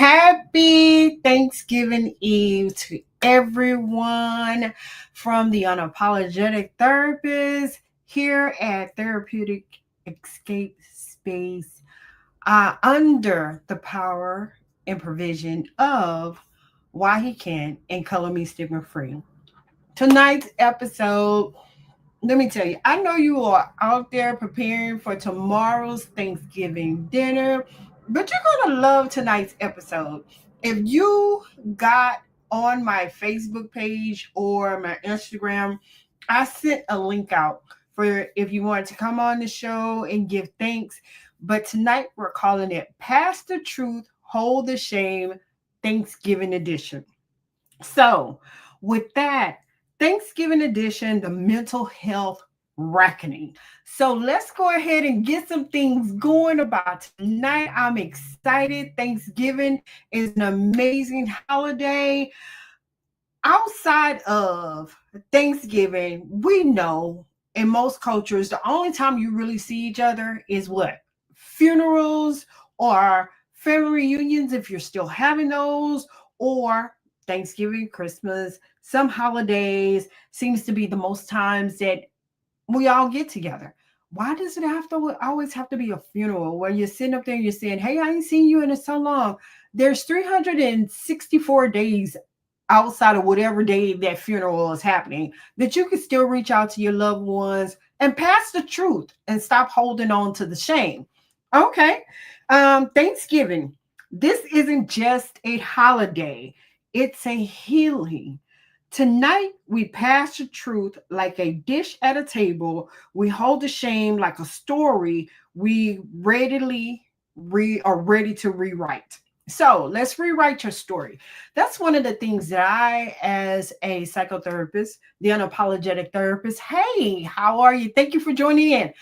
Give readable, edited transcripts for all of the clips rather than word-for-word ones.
Happy Thanksgiving Eve to everyone from the Unapologetic Therapist here at Therapeutic Escape Space under the power and provision of Why He Can and Color Me Stigma Free. Tonight's episode, let me tell you, I know you are out there preparing for tomorrow's Thanksgiving dinner, but you're going to love tonight's episode. If you got on my Facebook page or my Instagram, I sent a link out for if you wanted to come on the show and give thanks. But tonight we're calling it Pass the Truth, Hold the Shame, Thanksgiving Edition. So, with that, Thanksgiving edition, the mental health reckoning. So, let's go ahead and get some things going about tonight. I'm excited. Thanksgiving is an amazing holiday. Outside of Thanksgiving, we know in most cultures, the only time you really see each other is what? Funerals or family reunions, if you're still having those, or Thanksgiving, Christmas, some holidays seems to be the most times that we all get together. Why does it have to always have to be a funeral where you're sitting up there and you're saying, hey, I ain't seen you in so long? There's 364 days outside of whatever day that funeral is happening that you can still reach out to your loved ones and pass the truth and stop holding on to the shame. Okay. Thanksgiving. This isn't just a holiday, it's a healing. Tonight, we pass the truth like a dish at a table. We hold the shame like a story we are ready to rewrite. So let's rewrite your story. That's one of the things that I, as a psychotherapist, the unapologetic therapist, hey, how are you? Thank you for joining in.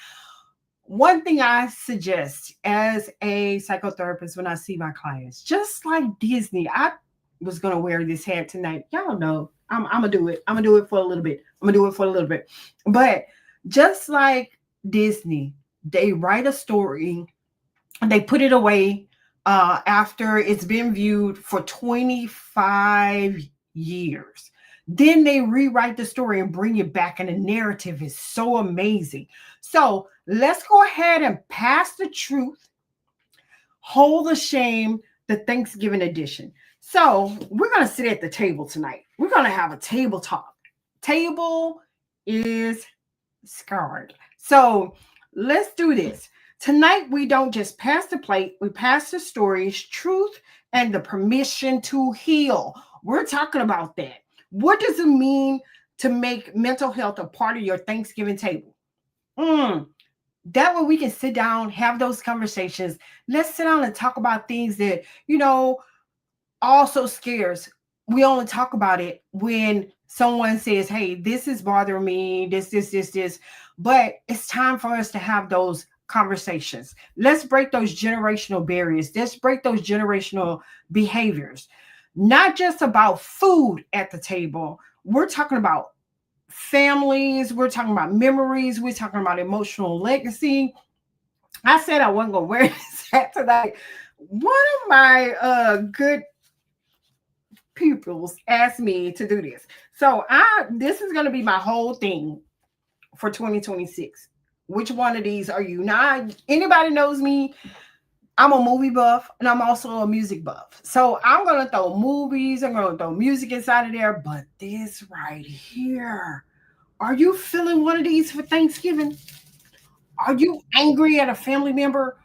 One thing I suggest as a psychotherapist when I see my clients, just like Disney, I was going to wear this hat tonight. Y'all know I'm going to do it. I'm going to do it for a little bit. But just like Disney, they write a story and they put it away after it's been viewed for 25 years. Then they rewrite the story and bring it back, and the narrative is so amazing. So let's go ahead and pass the truth, hold the shame, the Thanksgiving edition. So we're going to sit at the table tonight. We're going to have a table talk. Table is scarred. So let's do this. Tonight, we don't just pass the plate, we pass the stories, truth, and the permission to heal. We're talking about that. What does it mean to make mental health a part of your Thanksgiving table? That way we can sit down, have those conversations. Let's sit down and talk about things that, also scares. We only talk about it when someone says, hey, this is bothering me, this. But it's time for us to have those conversations. Let's break those generational barriers. Let's break those generational behaviors. Not just about food at the table. We're talking about families. We're talking about memories. We're talking about emotional legacy. I said I wasn't going to wear this hat tonight. One of my good pupils asked me to do this. So this is going to be my whole thing for 2026. Which one of these are you? Now, anybody knows me, I'm a movie buff and I'm also a music buff. So I'm going to throw movies, I'm going to throw music inside of there. But this right here, are you feeling one of these for Thanksgiving? Are you angry at a family member?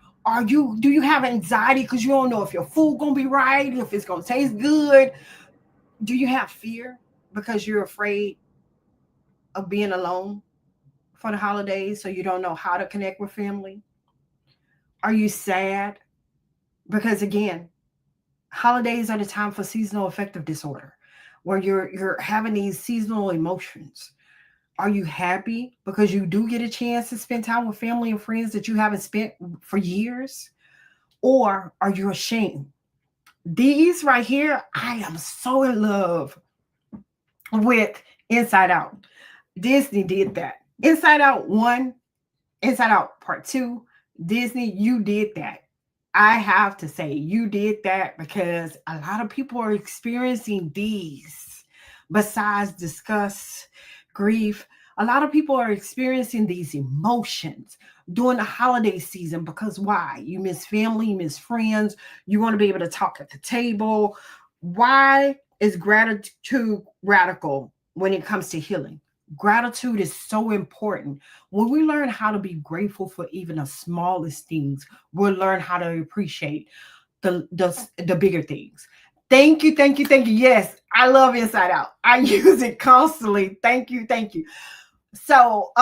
Do you have anxiety because you don't know if your food going to be right, if it's going to taste good? Do you have fear because you're afraid of being alone for the holidays, so you don't know how to connect with family? Are you sad? Because again, holidays are the time for seasonal affective disorder, where you're having these seasonal emotions. Are you happy because you do get a chance to spend time with family and friends that you haven't spent for years? Or are you ashamed? These right here, I am so in love with Inside Out. Disney did that. Inside Out 1, Inside Out Part 2, Disney, you did that. I have to say, you did that because a lot of people are experiencing these. Besides disgust, grief, a lot of people are experiencing these emotions during the holiday season because why? You miss family, you miss friends, you want to be able to talk at the table. Why is gratitude radical when it comes to healing? Gratitude is so important. When we learn how to be grateful for even the smallest things, we'll learn how to appreciate the bigger things. Thank you, thank you, thank you. Yes, I love Inside Out. I use it constantly. Thank you, thank you. So,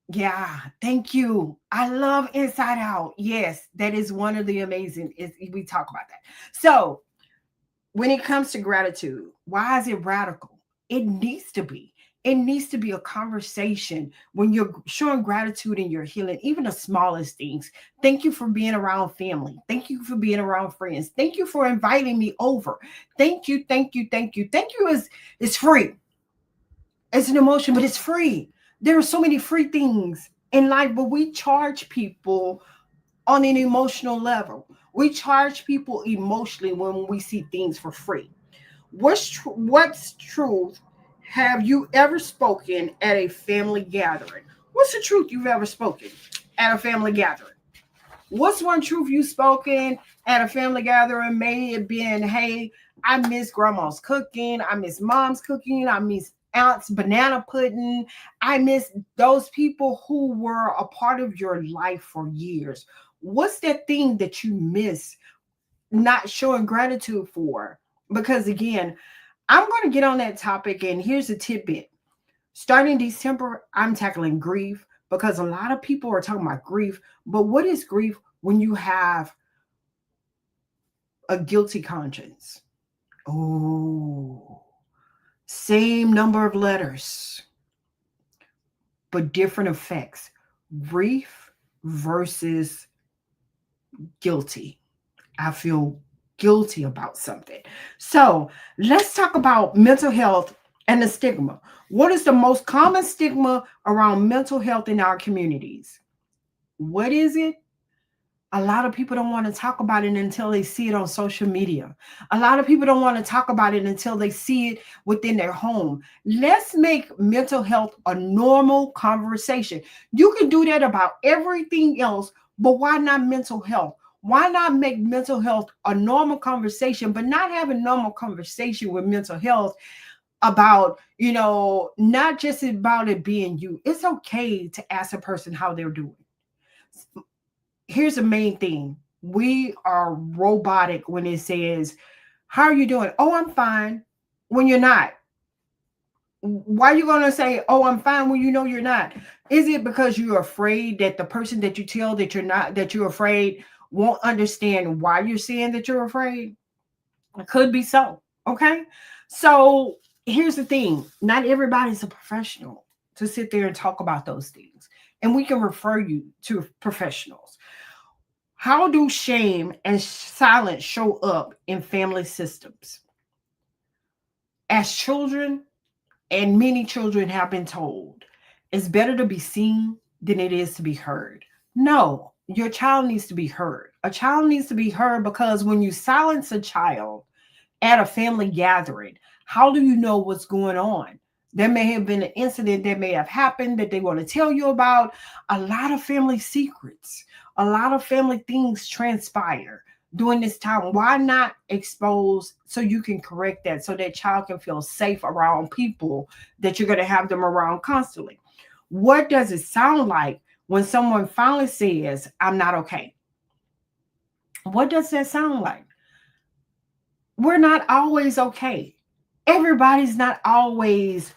yeah, thank you. I love Inside Out. Yes, that is one of the amazing. We talk about that. So, when it comes to gratitude, why is it radical? It needs to be. It needs to be a conversation when you're showing gratitude in your healing, even the smallest things. Thank you for being around family. Thank you for being around friends. Thank you for inviting me over. Thank you, thank you, thank you. Thank you is free. It's an emotion, but it's free. There are so many free things in life, but we charge people on an emotional level. We charge people emotionally when we see things for free. What's truth have you ever spoken at a family gathering? What's the truth you've ever spoken at a family gathering? What's one truth you've spoken at a family gathering? May it been, hey, I miss grandma's cooking, I miss mom's cooking, I miss aunt's banana pudding, I miss those people who were a part of your life for years. What's that thing that you miss not showing gratitude for? Because again, I'm going to get on that topic, and here's a tidbit. Starting December, I'm tackling grief because a lot of people are talking about grief. But what is grief when you have a guilty conscience? Oh, same number of letters, but different effects. Grief versus guilty. I feel guilty about something. So let's talk about mental health and the stigma. What is the most common stigma around mental health in our communities? What is it? A lot of people don't want to talk about it until they see it on social media. A lot of people don't want to talk about it until they see it within their home. Let's make mental health a normal conversation. You can do that about everything else, but why not mental health? Why not make mental health a normal conversation, but not have a normal conversation with mental health about, not just about it being you. It's okay to ask a person how they're doing. Here's the main thing. We are robotic when it says, how are you doing? Oh, I'm fine. When you're not. Why are you going to say, oh, I'm fine when you know you're not? Is it because you're afraid that the person that you tell that you're not, that you're afraid, won't understand why you're saying that you're afraid? It could be so. Okay. So here's the thing. Not everybody's a professional to sit there and talk about those things. And we can refer you to professionals. How do shame and silence show up in family systems? As children, and many children have been told, it's better to be seen than it is to be heard. No, your child needs to be heard. A child needs to be heard because when you silence a child at a family gathering, how do you know what's going on? There may have been an incident that may have happened that they want to tell you about. A lot of family secrets, a lot of family things transpire during this time. Why not expose so you can correct that so that child can feel safe around people that you're going to have them around constantly? What does it sound like when someone finally says, I'm not okay? What does that sound like? We're not always okay. Everybody's not always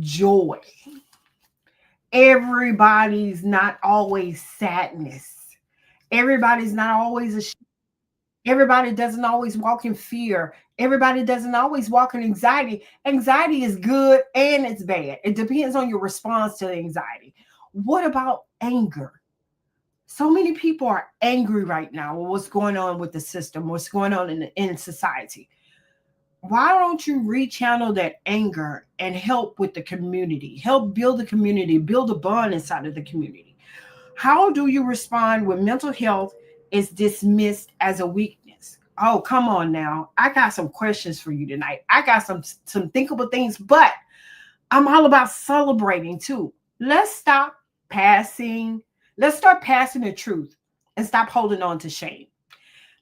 joy. Everybody's not always sadness. Everybody's not always everybody doesn't always walk in fear. Everybody doesn't always walk in anxiety. Anxiety is good and it's bad. It depends on your response to anxiety. What about anger? So many people are angry right now with what's going on with the system, what's going on in society. Why don't you rechannel that anger and help with the community, help build the community, build a bond inside of the community? How do you respond with mental health is dismissed as a weakness. Oh, come on now. I got some questions for you tonight. I got some thinkable things, but I'm all about celebrating too. Let's stop passing. Let's start passing the truth and stop holding on to shame.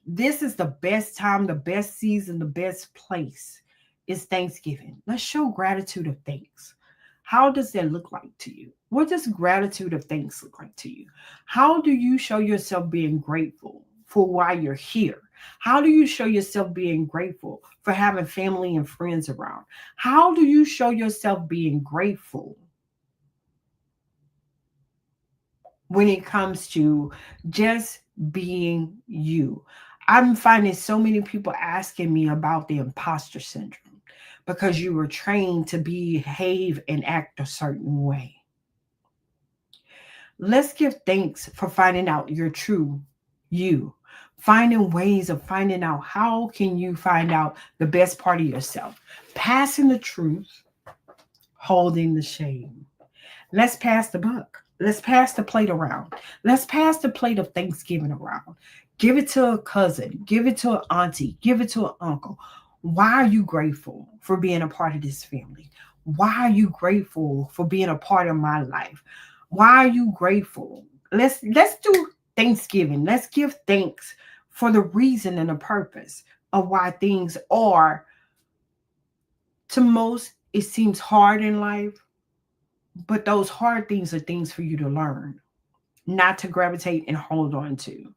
This is the best time, the best season, the best place is Thanksgiving. Let's show gratitude of thanks. How does that look like to you? What does gratitude of thanks look like to you? How do you show yourself being grateful for why you're here? How do you show yourself being grateful for having family and friends around? How do you show yourself being grateful when it comes to just being you? I'm finding so many people asking me about the imposter syndrome because you were trained to behave and act a certain way. Let's give thanks for finding out your true you. Finding ways of finding out how can you find out the best part of yourself. Passing the truth, holding the shame. Let's pass the buck. Let's pass the plate around. Let's pass the plate of Thanksgiving around. Give it to a cousin. Give it to an auntie. Give it to an uncle. Why are you grateful for being a part of this family? Why are you grateful for being a part of my life? Why are you grateful? Let's do Thanksgiving. Let's give thanks for the reason and the purpose of why things are. To most, it seems hard in life, but those hard things are things for you to learn, not to gravitate and hold on to.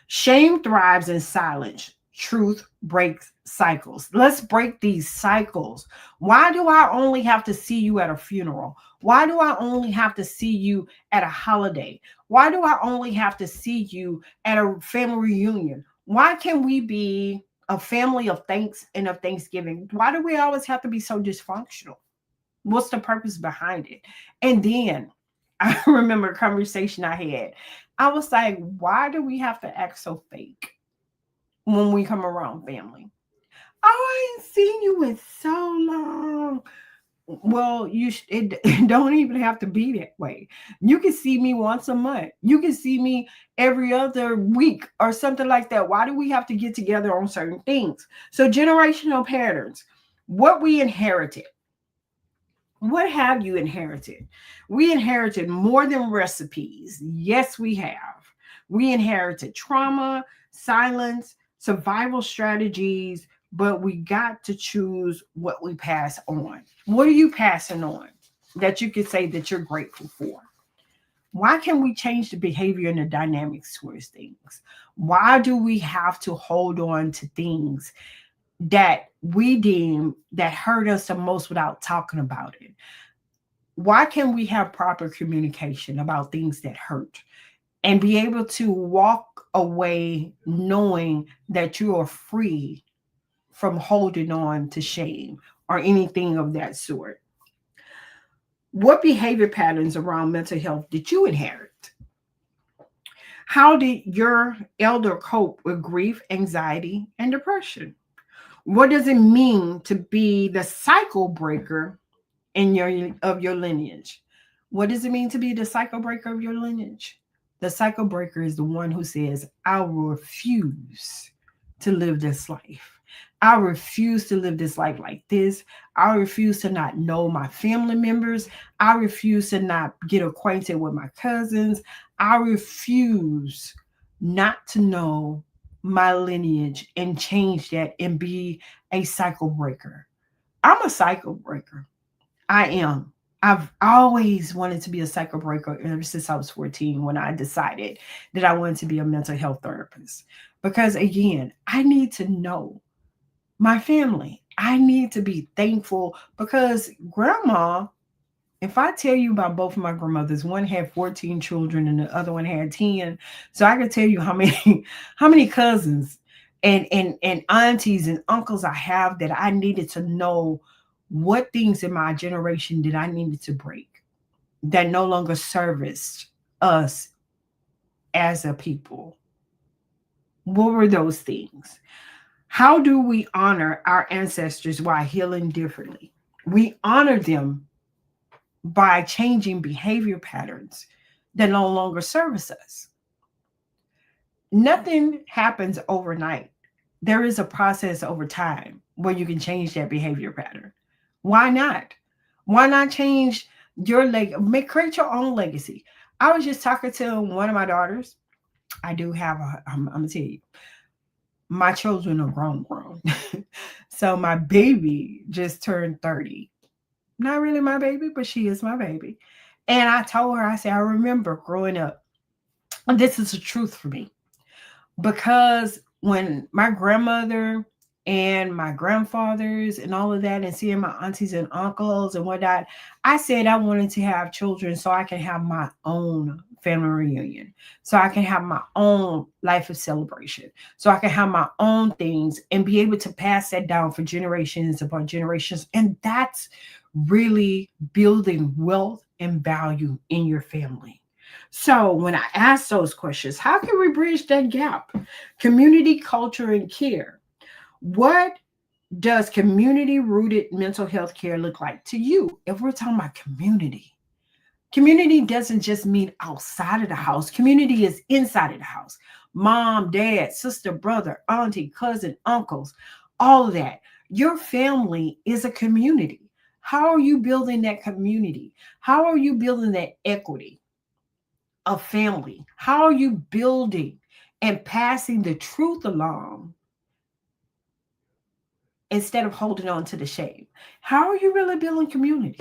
Shame thrives in silence. Truth breaks cycles. Let's break these cycles. Why do I only have to see you at a funeral? Why do I only have to see you at a holiday? Why do I only have to see you at a family reunion? Why can we be a family of thanks and of Thanksgiving? Why do we always have to be so dysfunctional? What's the purpose behind it? And then I remember a conversation I had. I was like, why do we have to act so fake when we come around family? Oh, I ain't seen you in so long. Well, it don't even have to be that way. You can see me once a month. You can see me every other week or something like that. Why do we have to get together on certain things? So generational patterns, what we inherited. What have you inherited? We inherited more than recipes. Yes, we have. We inherited trauma, silence, survival strategies, but we got to choose what we pass on. What are you passing on that you could say that you're grateful for? Why can we change the behavior and the dynamics towards things? Why do we have to hold on to things that we deem that hurt us the most without talking about it? Why can we have proper communication about things that hurt and be able to walk away knowing that you are free from holding on to shame or anything of that sort? What behavior patterns around mental health did you inherit? How did your elder cope with grief, anxiety, and depression? What does it mean to be the cycle breaker in your lineage? What does it mean to be the cycle breaker of your lineage? The cycle breaker is the one who says, I will refuse to live this life. I refuse to live this life like this. I refuse to not know my family members. I refuse to not get acquainted with my cousins. I refuse not to know my lineage and change that and be a cycle breaker. I'm a cycle breaker. I am. I've always wanted to be a cycle breaker ever since I was 14 when I decided that I wanted to be a mental health therapist. Because again, I need to know my family. I need to be thankful because grandma, if I tell you about both of my grandmothers, one had 14 children and the other one had 10. So I could tell you how many how many cousins and aunties and uncles I have that I needed to know what things in my generation did I needed to break that no longer serviced us as a people. What were those things? How do we honor our ancestors while healing differently? We honor them by changing behavior patterns that no longer service us. Nothing happens overnight. There is a process over time where you can change that behavior pattern. Why not? Why not change your make create your own legacy? I was just talking to one of my daughters. I do have I'm gonna tell you, my children are grown. So my baby just turned 30. Not really my baby, but she is my baby. And I told her, I said, I remember growing up, and this is the truth for me, because when my grandmother and my grandfathers and all of that, and seeing my aunties and uncles and whatnot, I said I wanted to have children so I can have my own family reunion, so I can have my own life of celebration, so I can have my own things and be able to pass that down for generations upon generations. And that's really building wealth and value in your family. So when I ask those questions, how can we bridge that gap? Community, culture, and care. What does community rooted mental health care look like to you? If we're talking about community, community doesn't just mean outside of the house, community is inside of the house. Mom, dad, sister, brother, auntie, cousin, uncles, all of that. Your family is a community. How are you building that community? How are you building that equity of family? How are you building and passing the truth along instead of holding on to the shame? How are you really building community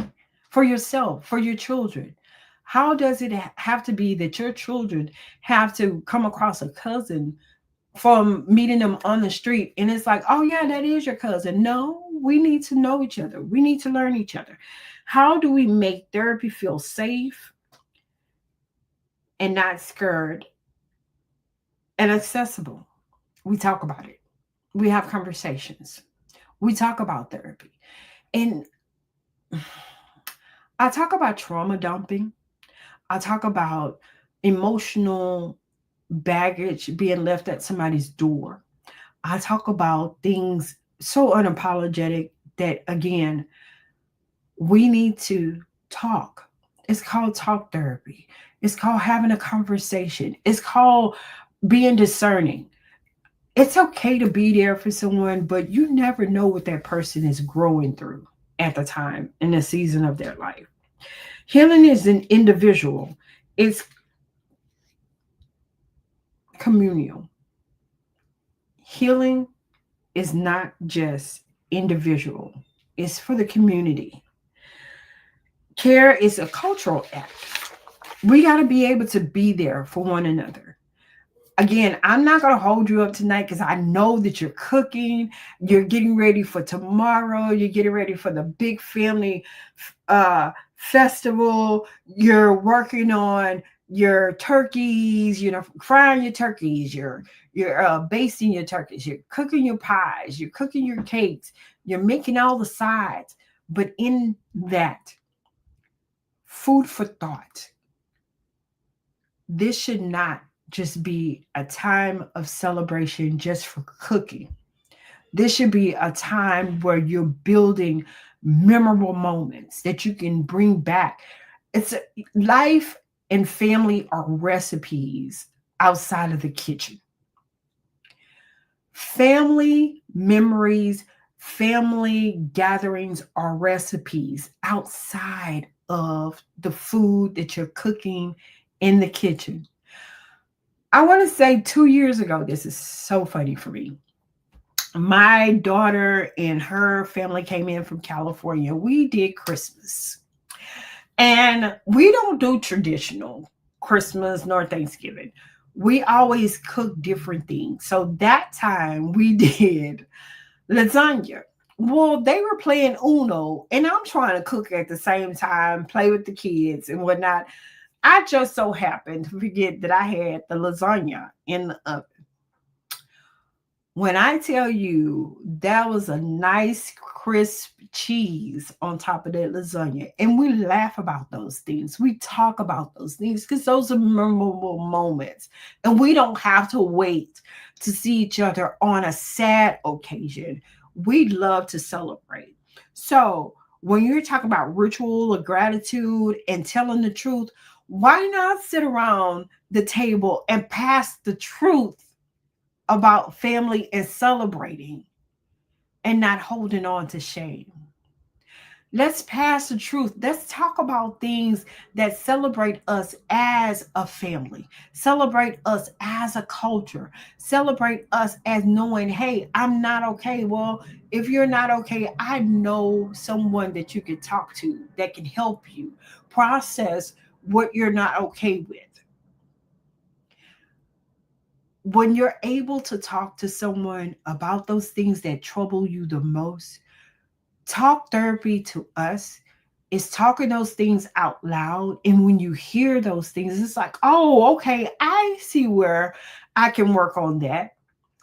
for yourself, for your children? How does it have to be that your children have to come across a cousin from meeting them on the street and it's like, oh yeah, that is your cousin? No, we need to know each other. We need to learn each other. How do we make therapy feel safe and not scared and accessible? We talk about it. We have conversations. We talk about therapy. And I talk about trauma dumping. I talk about emotional baggage being left at somebody's door. I talk about things so unapologetic that, again, we need to talk. It's called talk therapy. It's called having a conversation. It's called being discerning. It's okay to be there for someone, but you never know what that person is growing through at the time in the season of their life. Healing is an individual, it's communal. Healing is not just individual, it's for the community. Care is a cultural act. We got to be able to be there for one another. Again, I'm not going to hold you up tonight because I know that you're cooking, you're getting ready for tomorrow, you're getting ready for the big family festival, you're working on your turkeys, frying your turkeys, you're basting your turkeys, you're cooking your pies, you're cooking your cakes, you're making all the sides. But in that, food for thought, this should not just be a time of celebration just for cooking. This should be a time where you're building memorable moments that you can bring back. It's life and family are recipes outside of the kitchen. Family memories, family gatherings are recipes outside of the food that you're cooking in the kitchen. I want to say 2 years ago, this is so funny for me. My daughter and her family came in from California. We did Christmas. And we don't do traditional Christmas nor Thanksgiving. We always cook different things. So that time we did lasagna. Well, they were playing Uno, and I'm trying to cook at the same time, play with the kids and whatnot. I just so happened to forget that I had the lasagna in the oven. When I tell you that was a nice crisp cheese on top of that lasagna, and we laugh about those things, we talk about those things because those are memorable moments, and we don't have to wait to see each other on a sad occasion. We love to celebrate. So when you're talking about ritual of gratitude and telling the truth, why not sit around the table and pass the truth about family and celebrating and not holding on to shame. Let's pass the truth. Let's talk about things that celebrate us as a family, celebrate us as a culture, celebrate us as knowing, hey, I'm not okay. Well, if you're not okay, I know someone that you can talk to that can help you process what you're not okay with. When you're able to talk to someone about those things that trouble you the most, talk therapy to us is talking those things out loud. And when you hear those things, it's like, oh, okay, I see where I can work on that.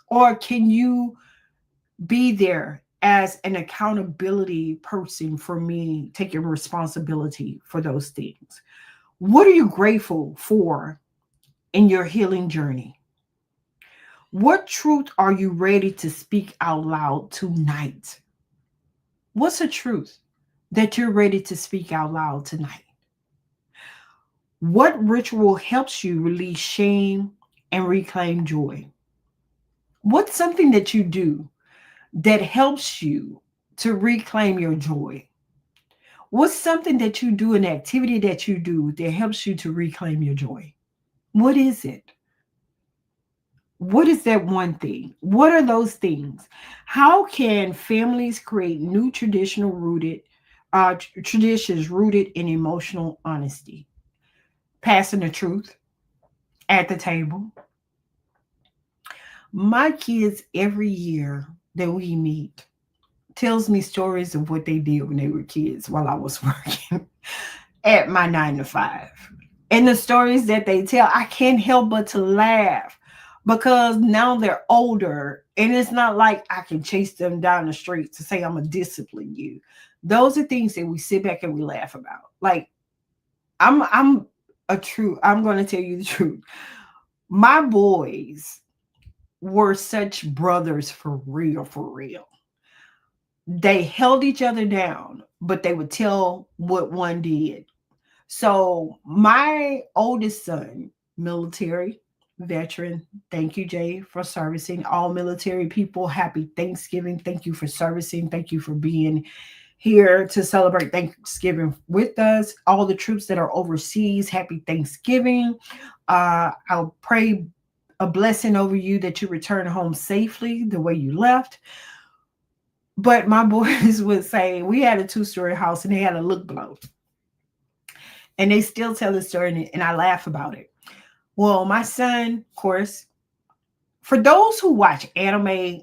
Or can you be there as an accountability person for me, taking responsibility for those things? What are you grateful for in your healing journey? What truth are you ready to speak out loud tonight? What's a truth that you're ready to speak out loud tonight? What ritual helps you release shame and reclaim joy? What's something that you do that helps you to reclaim your joy? What's something that you do, an activity that you do that helps you to reclaim your joy? What is it? What is that one thing? What are those things? How can families create new traditions rooted in emotional honesty? Passing the truth at the table. My kids, every year that we meet, tells me stories of what they did when they were kids while I was working at my 9 to 5. And the stories that they tell, I can't help but to laugh because now they're older and it's not like I can chase them down the street to say I'm gonna discipline you. Those are things that we sit back and we laugh about. Like I'm gonna tell you the truth. My boys were such brothers for real, for real. They held each other down, but they would tell what one did. So my oldest son, military veteran, thank you, Jay, for servicing all military people. Happy Thanksgiving. Thank you for servicing. Thank you for being here to celebrate Thanksgiving with us. All the troops that are overseas, happy Thanksgiving. I'll pray a blessing over you that you return home safely the way you left. But my boys would say we had a 2-story house and they had a look below. And they still tell the story and I laugh about it. Well, my son, of course, for those who watch anime,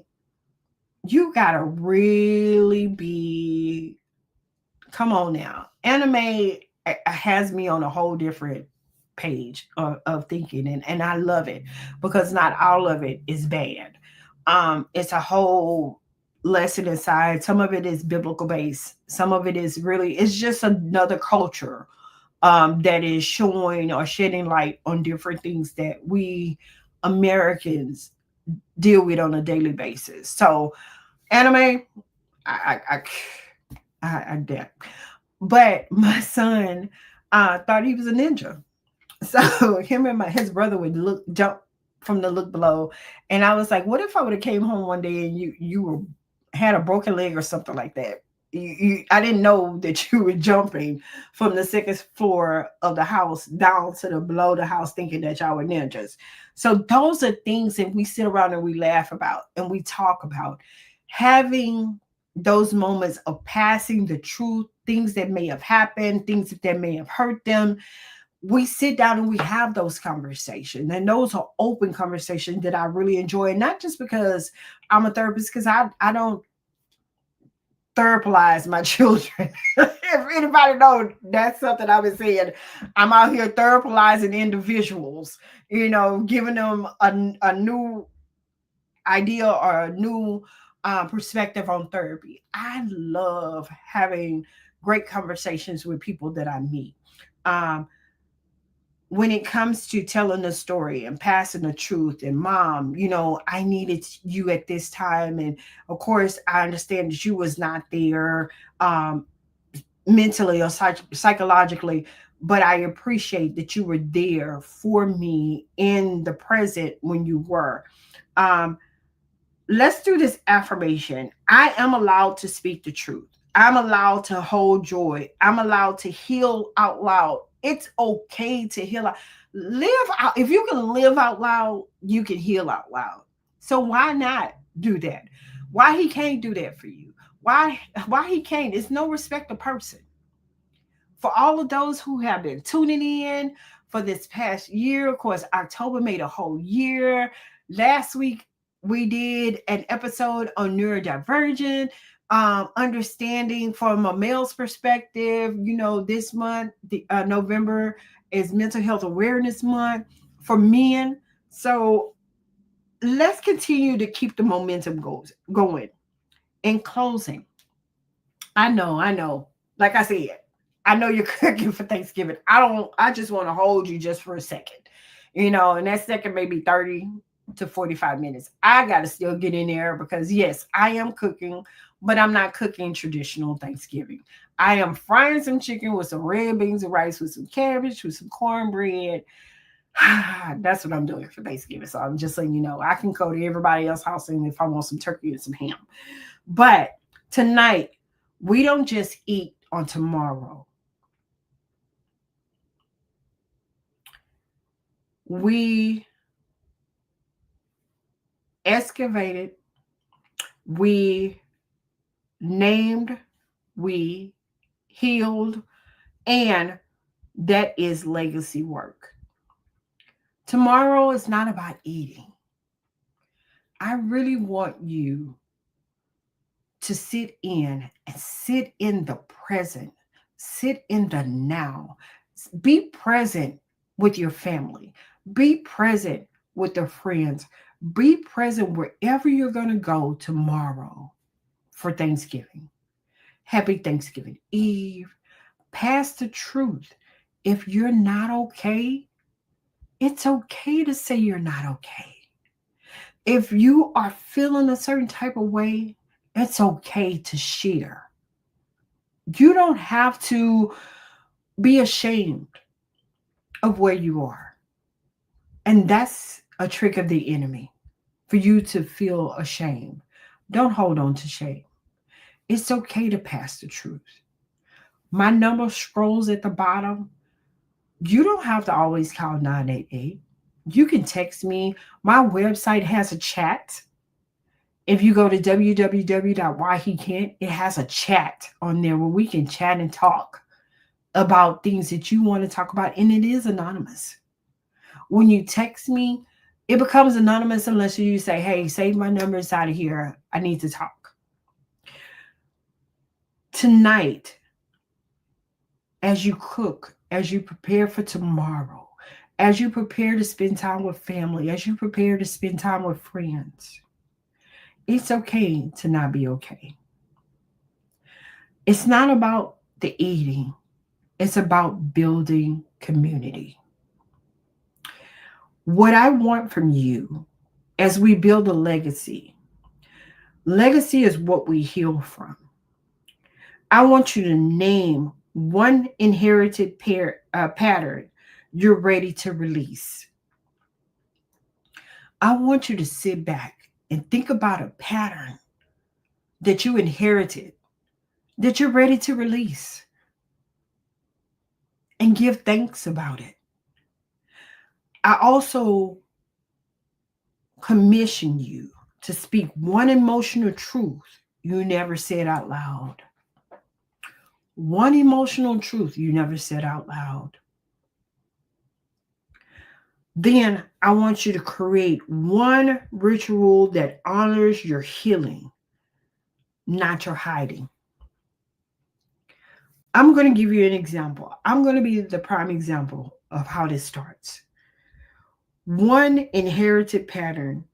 you gotta really be, come on now. Anime has me on a whole different page of thinking, and I love it because not all of it is bad. It's a whole lesson inside. Some of it is biblical based. Some of it is really, it's just another culture that is showing or shedding light on different things that we Americans deal with on a daily basis. So anime, I, I, I did. But my son thought he was a ninja. So him and his brother would jump from the look below, and I was like, "What if I would have came home one day and you were had a broken leg or something like that?" I didn't know that you were jumping from the second floor of the house down to the below the house, thinking that y'all were ninjas. So those are things that we sit around and we laugh about and we talk about. Having those moments of passing the truth, things that may have happened, things that may have hurt them, we sit down and we have those conversations, and those are open conversations that I really enjoy. And not just because I'm a therapist, because I don't therapize my children. If anybody knows, that's something I've been saying. I'm out here therapizing individuals, giving them a new idea or a new perspective on therapy. I love having great conversations with people that I meet. Um, when it comes to telling the story and passing the truth, and mom, I needed you at this time, and of course I understand that you was not there mentally or psychologically, but I appreciate that you were there for me in the present when you were. Um, let's do this affirmation. I am allowed to speak the truth. I'm allowed to hold joy. I'm allowed to heal out loud. It's okay to heal out. Live out. If you can live out loud, you can heal out loud. So why not do that? Why he can't do that for you? Why he can't? It's no respect of person. For all of those who have been tuning in for this past year. Of course, October made a whole year. Last week, we did an episode on neurodivergent, understanding from a male's perspective. This month, November, is Mental Health Awareness Month for men. So let's continue to keep the momentum going. In closing, I know. Like I said, I know you're cooking for Thanksgiving. I just want to hold you just for a second. And that second may be 30 to 45 minutes. I got to still get in there because yes, I am cooking, but I'm not cooking traditional Thanksgiving. I am frying some chicken with some red beans and rice with some cabbage, with some cornbread. That's what I'm doing for Thanksgiving. So I'm just letting you know, I can go to everybody else's house and if I want some turkey and some ham. But tonight, we don't just eat on tomorrow. We excavated, we named, we healed, and that is legacy work. Tomorrow is not about eating. I really want you to sit in the present, sit in the now. Be present with your family, be present with your friends, be present wherever you're going to go tomorrow for Thanksgiving. Happy Thanksgiving Eve. Pass the truth. If you're not okay, it's okay to say you're not okay. If you are feeling a certain type of way, it's okay to share. You don't have to be ashamed of where you are. And that's a trick of the enemy for you to feel ashamed. Don't hold on to shame. It's okay to pass the truth. My number scrolls at the bottom. You don't have to always call 988. You can text me. My website has a chat. If you go to www.whyhecan't, it has a chat on there where we can chat and talk about things that you want to talk about, and it is anonymous. When you text me, it becomes anonymous unless you say, hey, save my number, it's out of here. I need to talk. Tonight, as you cook, as you prepare for tomorrow, as you prepare to spend time with family, as you prepare to spend time with friends, it's okay to not be okay. It's not about the eating, it's about building community. What I want from you as we build a legacy is what we heal from. I want you to name one inherited pattern you're ready to release. I want you to sit back and think about a pattern that you inherited that you're ready to release and give thanks about it. I also commission you to speak one emotional truth you never said out loud. One emotional truth you never said out loud. Then I want you to create one ritual that honors your healing, not your hiding. I'm going to give you an example. I'm going to be the prime example of how this starts. One inherited pattern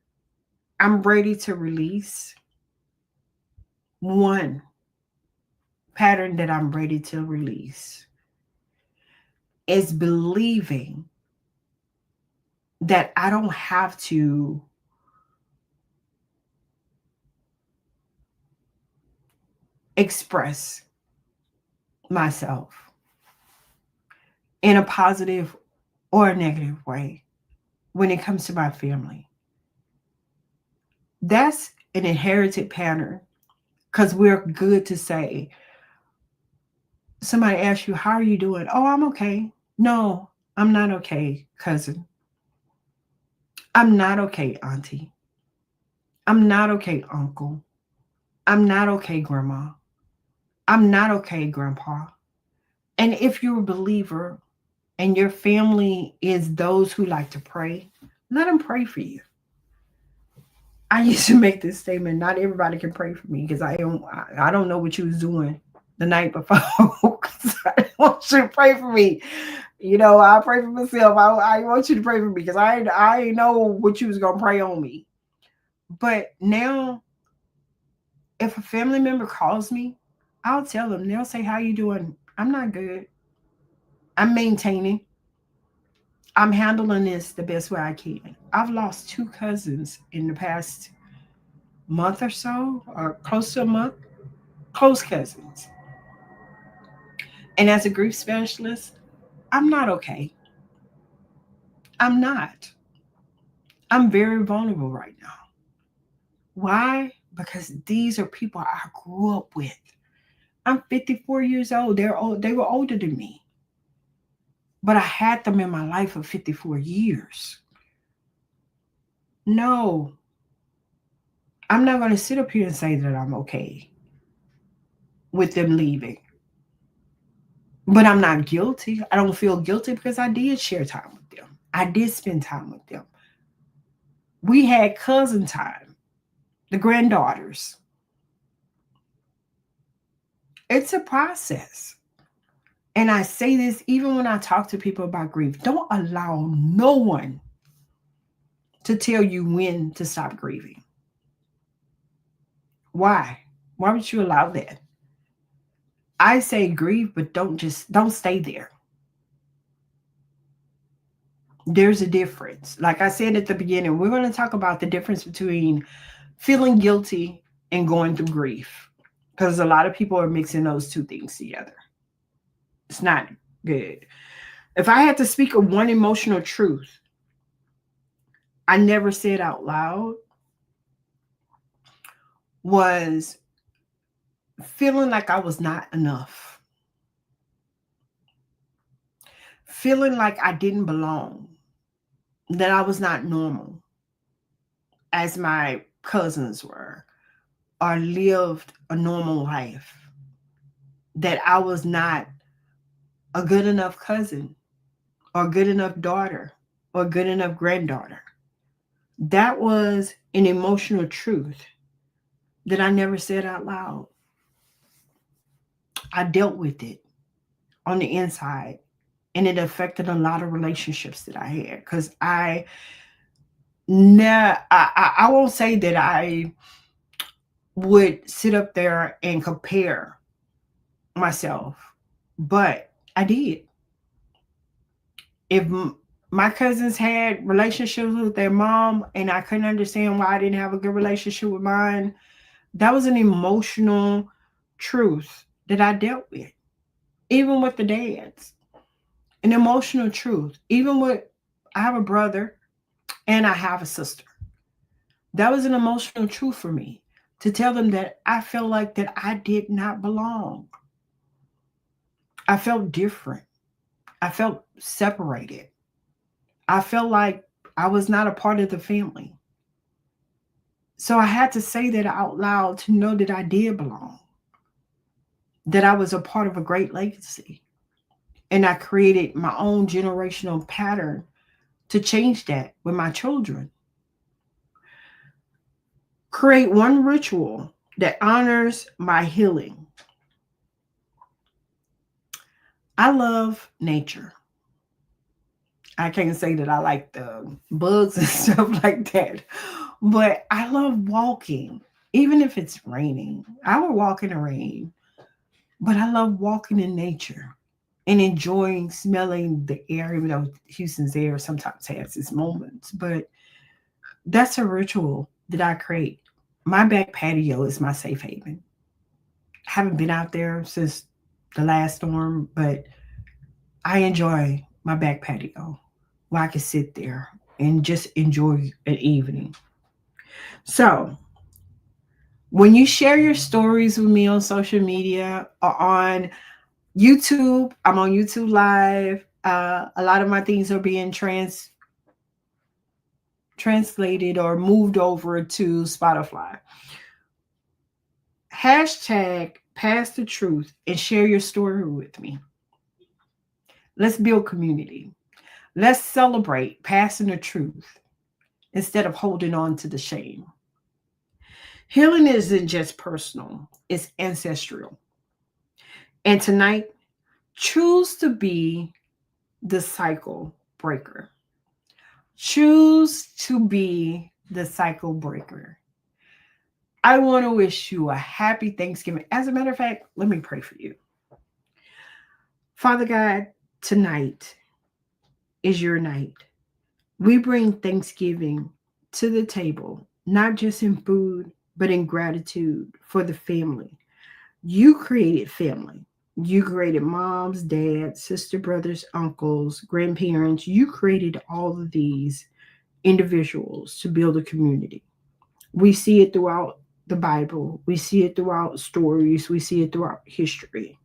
I'm ready to release. One pattern that I'm ready to release is believing that I don't have to express myself in a positive or a negative way when it comes to my family. That's an inherited pattern because we're good to say, somebody asks you, how are you doing? Oh, I'm okay. No, I'm not okay, cousin. I'm not okay, auntie. I'm not okay, uncle. I'm not okay, grandma. I'm not okay, grandpa. And if you're a believer and your family is those who like to pray, let them pray for you. I used to make this statement, not everybody can pray for me because I don't know what you was doing the night before. 'Cause I don't want you to pray for me. I pray for myself. I want you to pray for me because I know what you was gonna pray on me. But now, if a family member calls me, I'll tell them. They'll say, "How you doing?" I'm not good. I'm maintaining. I'm handling this the best way I can. I've lost two cousins in the past month or so, or close to a month, close cousins. And as a grief specialist, I'm not okay. I'm not. I'm very vulnerable right now. Why? Because these are people I grew up with. I'm 54 years old. They're old. They were older than me, but I had them in my life for 54 years. No, I'm not going to sit up here and say that I'm okay with them leaving. But I'm not guilty. I don't feel guilty because I did share time with them. I did spend time with them. We had cousin time, the granddaughters. It's a process. And I say this even when I talk to people about grief. Don't allow no one to tell you when to stop grieving. Why? Why would you allow that? I say grieve, but don't stay there. There's a difference. Like I said at the beginning, we're going to talk about the difference between feeling guilty and going through grief. Because a lot of people are mixing those two things together. It's not good. If I had to speak of one emotional truth I never said out loud, was feeling like I was not enough, feeling like I didn't belong, that I was not normal as my cousins were, or lived a normal life, that I was not a good enough cousin, or good enough daughter, or good enough granddaughter. That was an emotional truth that I never said out loud. I dealt with it on the inside, and it affected a lot of relationships that I had because I won't say that I would sit up there and compare myself, but I did. If my cousins had relationships with their mom and I couldn't understand why I didn't have a good relationship with mine, that was an emotional truth that I dealt with. Even with the dads, an emotional truth. Even with, I have a brother and I have a sister. That was an emotional truth for me, to tell them that I felt like that I did not belong. I felt different. I felt separated. I felt like I was not a part of the family. So I had to say that out loud to know that I did belong, that I was a part of a great legacy. And I created my own generational pattern to change that with my children. Create one ritual that honors my healing. I love nature. I can't say that I like the bugs and stuff like that, but I love walking, even if it's raining. I will walk in the rain, but I love walking in nature and enjoying smelling the air, even though Houston's air sometimes has its moments. But that's a ritual that I create. My back patio is my safe haven. I haven't been out there since the last storm, but I enjoy my back patio where I can sit there and just enjoy an evening. So, when you share your stories with me on social media or on YouTube, I'm on YouTube Live. A lot of my things are being translated or moved over to Spotify. Hashtag pass the truth and share your story with me. Let's build community. Let's celebrate passing the truth instead of holding on to the shame. Healing isn't just personal, it's ancestral. And tonight, choose to be the cycle breaker. Choose to be the cycle breaker. I want to wish you a happy Thanksgiving. As a matter of fact, let me pray for you. Father God, tonight is your night. We bring Thanksgiving to the table, not just in food, but in gratitude for the family. You created family. You created moms, dads, sister, brothers, uncles, grandparents. You created all of these individuals to build a community. We see it throughout the Bible, we see it throughout stories, we see it throughout history.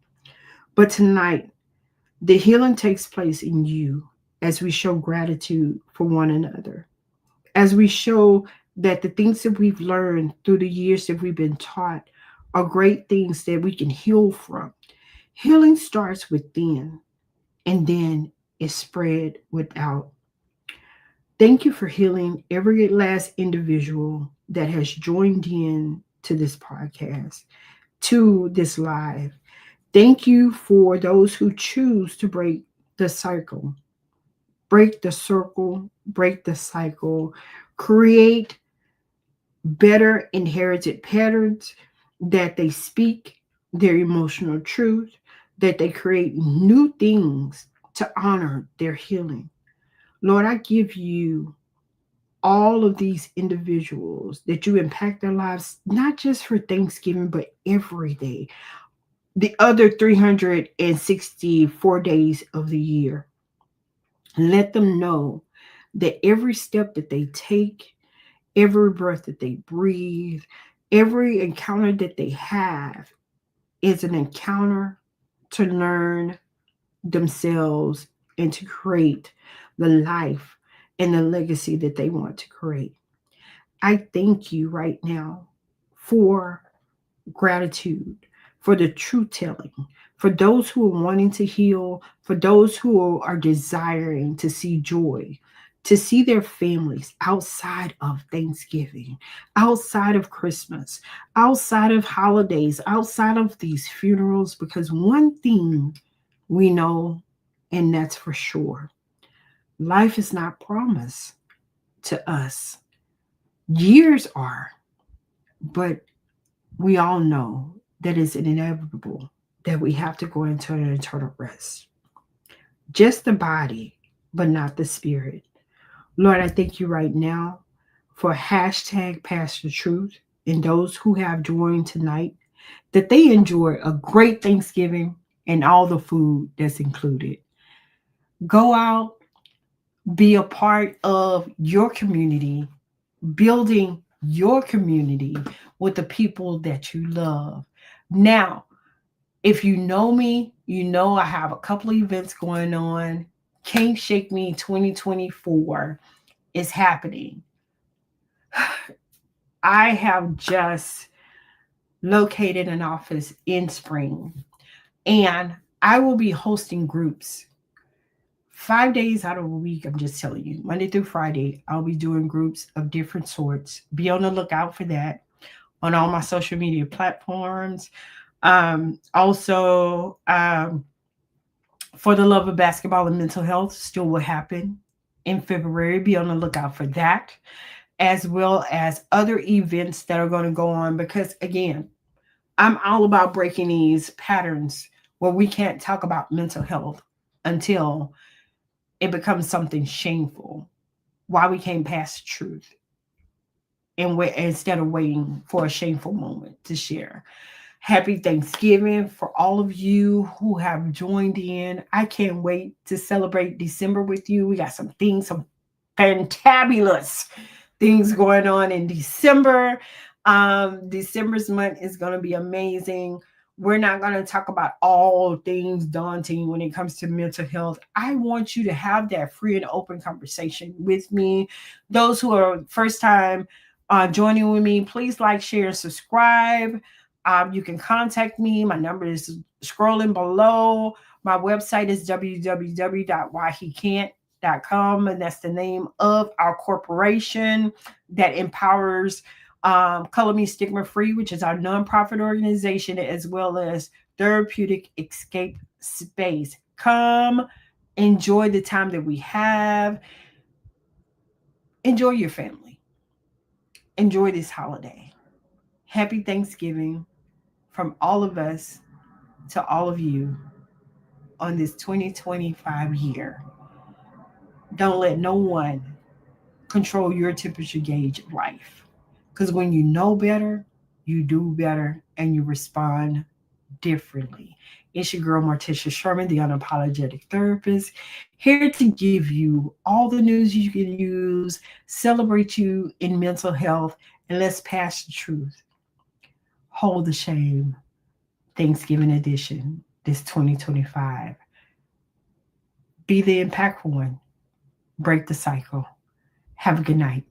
But tonight, the healing takes place in you as we show gratitude for one another, as we show that the things that we've learned through the years that we've been taught are great things that we can heal from. Healing starts within and then is spread without. Thank you for healing every last individual that has joined in to this podcast, to this live. Thank you for those who choose to break the circle, break the cycle, create better inherited patterns, that they speak their emotional truth, that they create new things to honor their healing. Lord, I give you all of these individuals that you impact their lives, not just for Thanksgiving, but every day, the other 364 days of the year. Let them know that every step that they take, every breath that they breathe, every encounter that they have is an encounter to learn themselves and to create the life and the legacy that they want to create. I thank you right now for gratitude, for the truth telling, for those who are wanting to heal, for those who are desiring to see joy, to see their families outside of Thanksgiving, outside of Christmas, outside of holidays, outside of these funerals. Because one thing we know, and that's for sure, life is not promised to us. Years are, but we all know that it's inevitable that we have to go into an eternal rest. Just the body, but not the spirit. Lord, I thank you right now for hashtag Pastor Truth and those who have joined tonight, that they enjoy a great Thanksgiving and all the food that's included. Go out, be a part of your community, building your community with the people that you love. Now, if you know me, you know I have a couple of events going on. Can't Shake Me 2024 is happening. I have just located an office in Spring, and I will be hosting groups 5 days out of a week. I'm just telling you, Monday through Friday, I'll be doing groups of different sorts. Be on the lookout for that on all my social media platforms. Also, for the love of basketball and mental health, still will happen in February. Be on the lookout for that, as well as other events that are going to go on. Because again, I'm all about breaking these patterns where we can't talk about mental health until it becomes something shameful. Why we can't pass the truth and instead of waiting for a shameful moment to share. Happy Thanksgiving for all of you who have joined in. I can't wait to celebrate December with you. We got some things, some fantabulous things going on in December. December's month is going to be amazing. We're not going to talk about all things daunting when it comes to mental health. I want you to have that free and open conversation with me. Those who are first time joining with me, please like, share, and subscribe. You can contact me. My number is scrolling below. My website is www.whyhecant.com, and that's the name of our corporation that empowers Color Me Stigma Free, which is our nonprofit organization, as well as Therapeutic Escape Space. Come enjoy the time that we have. Enjoy your family. Enjoy this holiday. Happy Thanksgiving from all of us to all of you on this 2025 year. Don't let no one control your temperature gauge of life. Because when you know better, you do better and you respond differently. It's your girl, Martica Sherman, the Unapologetic Therapist, here to give you all the news you can use, celebrate you in mental health, and let's pass the truth. Hold the shame. Thanksgiving edition, this 2025. Be the impactful one. Break the cycle. Have a good night.